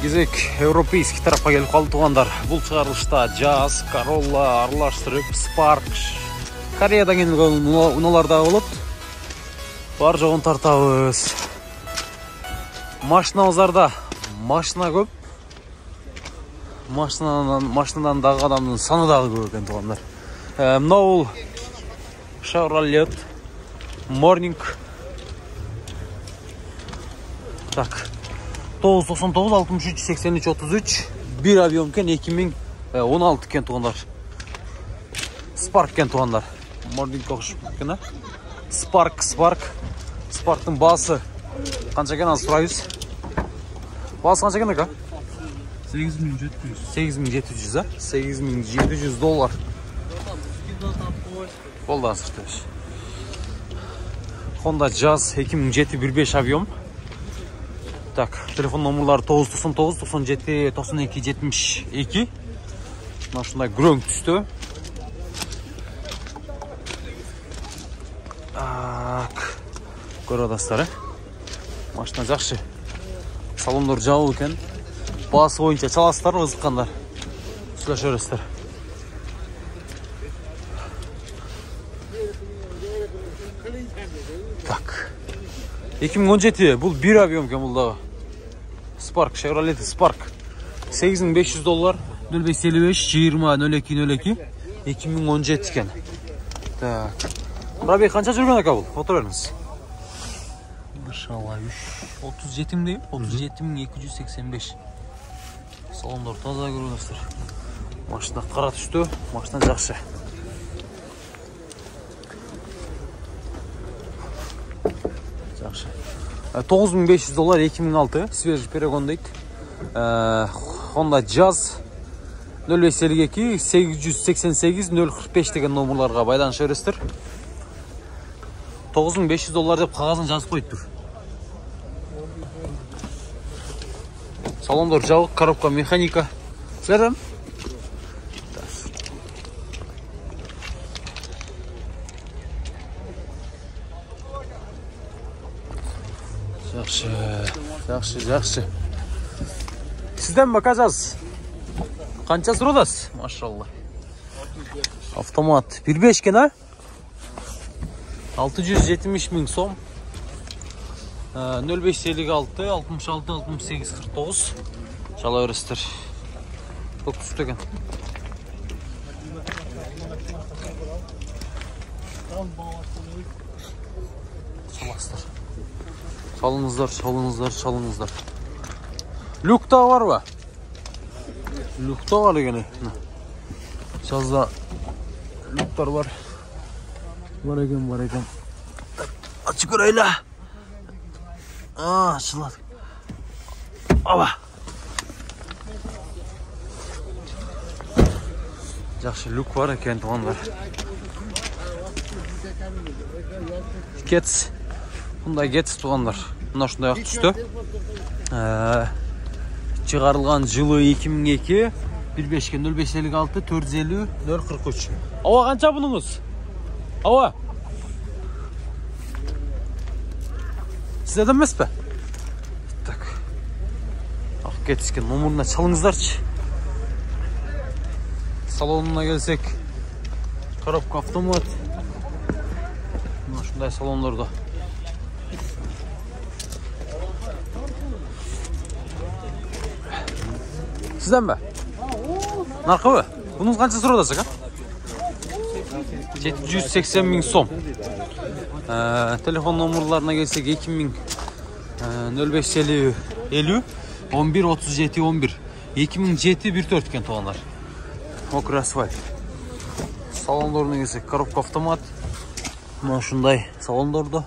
Кезек европейский тарапқа келіп қалды туғандар. Бұл шығарылышта Jazz, Corolla, аралаштырып, Spark, Кореядан келген уналарда болып, бар жоғын тартабыз. Машинамыздарда машина көп. Машинадан дағы адамның саны дағы көп екен туғандар. Мынау Chevrolet Morning. Так. 999 63 83 33 bir avion кен 2016 кен туғандар. Spark кен туғандар. Morning оқышып кен. Spark'тың басы қанша кен аз сұрайыз? Басы қанша кен ака? 8700, а? $8700. Қолдан сұртайыз. Honda Jazz 2007 1.5 avion. Так, телефон номерлары 999 97 92 72. Машина грөң түсті. Көріп машина жақсы. Салондар жауы екен. Басы бойынша çalастар, ызыққандар. Сөйлеш өрестер. Так. 2017 бұл bir avion екен бұлдағы. Spark, Chevrolet Spark. $8500, 0555 20 02 02 2017 екен. Так. Пробег қанша жүрген ака бұл? Отыр беріңіз. 37 дейм, 37285. Салондар таза көріңіздер. Машина қара түсті, машина жақсы. Жақсы. $9500 2006, свежий перегон дейді. Honda Jazz 0552 888 045 деген номерларға байланыс өрестір. $9500 деп қағазын жазып қойып тұр. Салондар жауық, коробка механика. Сәрім? Жақсы. Сізден бака жаз. Қанша сұродас? Машалла. Автомат. 1.5 кен, а? 670 000 сом. 0556 66 68 49. Жала өрістір. Көп түсті екен. Çalыңыздар. Люкта var ба? Люкта var екен. Жазда люктар бар. Бар екен. Açık orayla. Açıldı. Aba. Жақсы люк бар екен туғандар. Gets. Бұндай Gets туғандар. Мына шындай ақ түсті. Шығарылған жылы 2002. 1.5 кен 0556 450 043. Ава қанша бұныңыз? Ава. Сізден емес пе? Так. Ақ кетіскен номеріне çalыңыздарчы. Салонына келсек. Коробка автомат. Шындай салонларда. Сізден бе? Нарқы бе? Бұныңыз қанша сұродасың, а? 780 000 сом. Телефон номерларына келсек 2000 0550 50 11 37 11 2007 14 кен туғандар. Мокрый асфальт. Салондорына келсек коробка автомат. Мына шындай салондорда.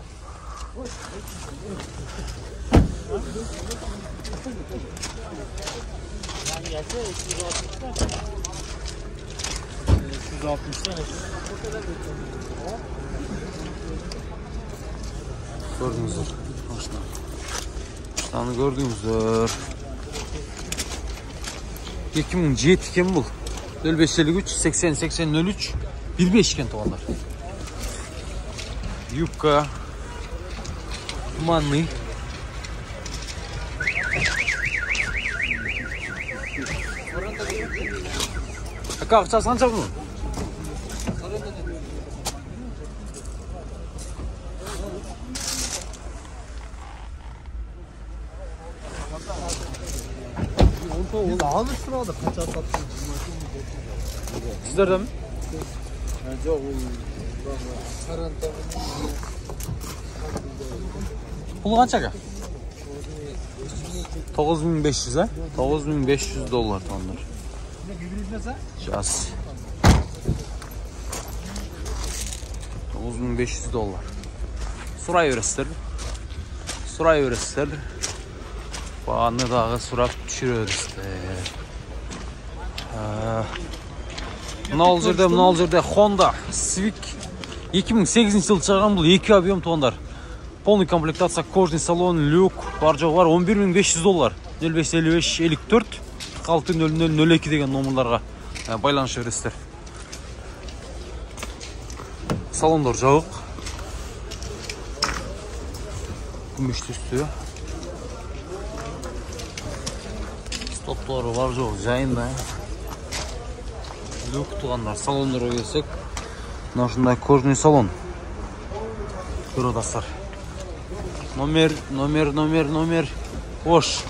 Gördünüzdür. Машинаны gördünüzdür. 2007 кен бұл. 0553 80 80 03 1.5 кен туғандар. Юбка. Туманный. Aka ақшасы қанша бұның? Almış sırada kaça sattın? Sizlerden mi? Yok. Pulu қанша aka? 9500 ha? 9500 dolar tonlar. Jaz. 9500 dolar. Surayı öğretsinler. Bağını dağı surap düşürüyoruzlar. Mınal жерде Honda Civic 2008 жылы шығарған бұл 2 объем тондар. Полный комплектация, кожный салон, люк, бар жоғы бар 11500 доллар. 0555 54 460002 деген номерларға байланыс бересіздер. Салондар жауық. Күміш түсті. Стоптары бар жоғы жайында. Люк туғандар, салондар өйесек. Нашындай кожный салон. Көродастар. Номер. Ош.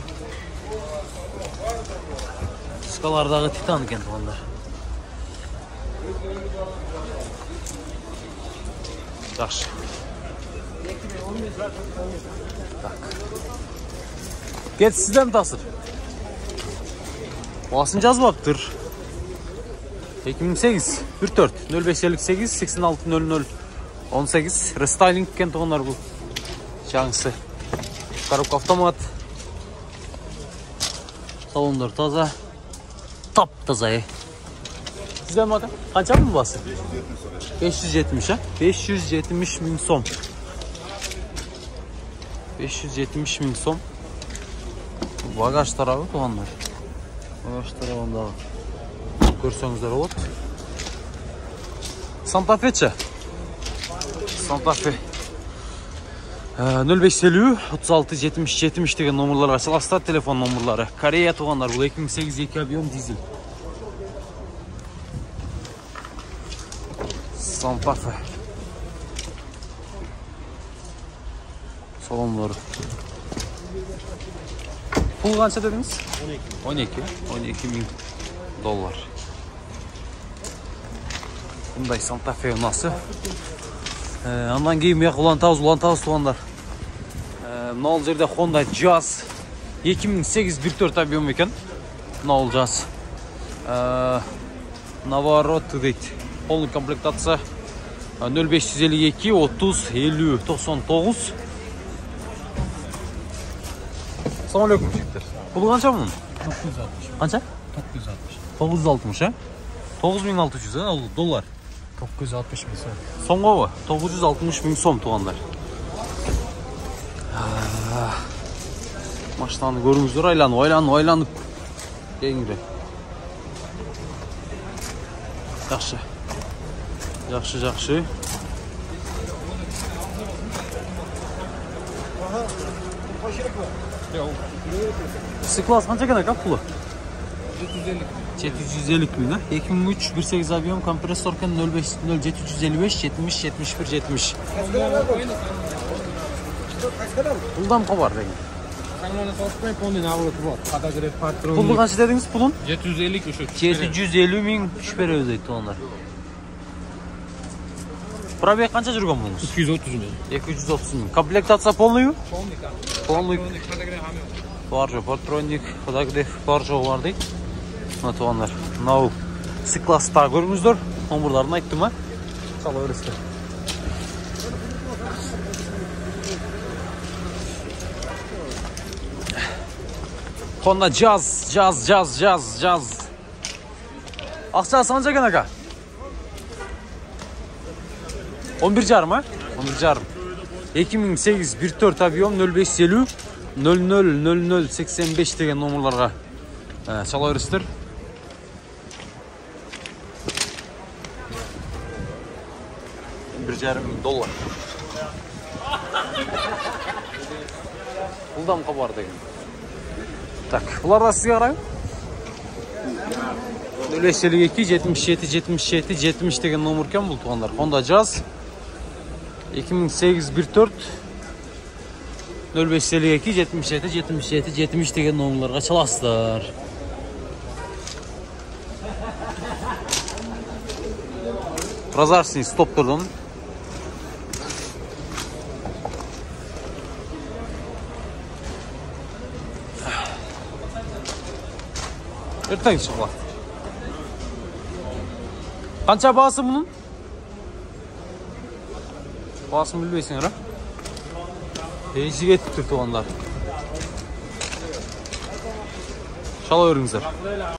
Скалардағы титан екен туғандар. Жақшы. Кет сізден тасыр. Басын жазбаптыр. 2008 14 0558 86 00 18 рестайлинг екен туғандар бұл. Жаңсы. Коробка автомат. Салондар таза. Тап таза. Сізден ма? Қанша бұл басы? 570 ha? 570 bin som. 570 bin som. Bagaj tarafı tuğanlar. Bagaj tarafında görсеңіздер болады. Santa Fe'çe. Santa Fe. 0550 36 70 70 деген номерларға саластар телефон номерлары. Корея туғандар бұл 2008 2 объем дизель. Santa Fe. Salonları. Pul қанша dediniz? 12 bin dolar. Bunday Santa Fe unası. Ondan кейін мияқ ұлантауыз туғандар. Мынау жерде Honda Jazz 2008 1.4 объем екен. Мынау Jazz. Navarro дейді. Полный комплектация 0552 30 50 99. Assalamualaikum жігіттер. Бұл қанша мұның? 960. Қанша? 960 ha? 9600 ha? Доллар. 960 bin son. Соңғы ба? 960 bin сом туғандар. Машинаны көріңіздер, айланып. Кеңірі. Жақшы. Sıklas қанша екен aka пулы? 750 bin ha? 2003 1.8 объем компрессор екен 0755 70 71 70. Пулдан қабар деген. Пулды қанша дедіңіз пулын? 750 bin шүпер өзейді туғандар. Пробег қанша жүрген бұңыз? 230 bin. 230 bin. Комплектация полный? Полный. Бар жо, патронник, подогрев, бар жо бар дейді. Мына туғандар. Мынау C-класста көріңіздер. Номерларын айттым ма? Сала өрістер. Honda Jazz. Ақшасы қанша екен aka? 11,5 ha? 11,5. 2008 1.4 объем 0550 00 85 деген номерларға шала өрістер. $1,500. Бұлдан қабар деген. Так, бұлар да сізге қарайым? 0552 77 77 70 деген номер екен бұл туғандар. Honda Jazz 2008 1.4 0552 77 77 70 деген номерларға çalasыздар. Прозрачный стоп тұрдың. Ертең шығыла. Қанша бағасы мұның? Бағасын білбейсің, ара? Ейшіге етіп тұр туғандар. Шала өріңіздер.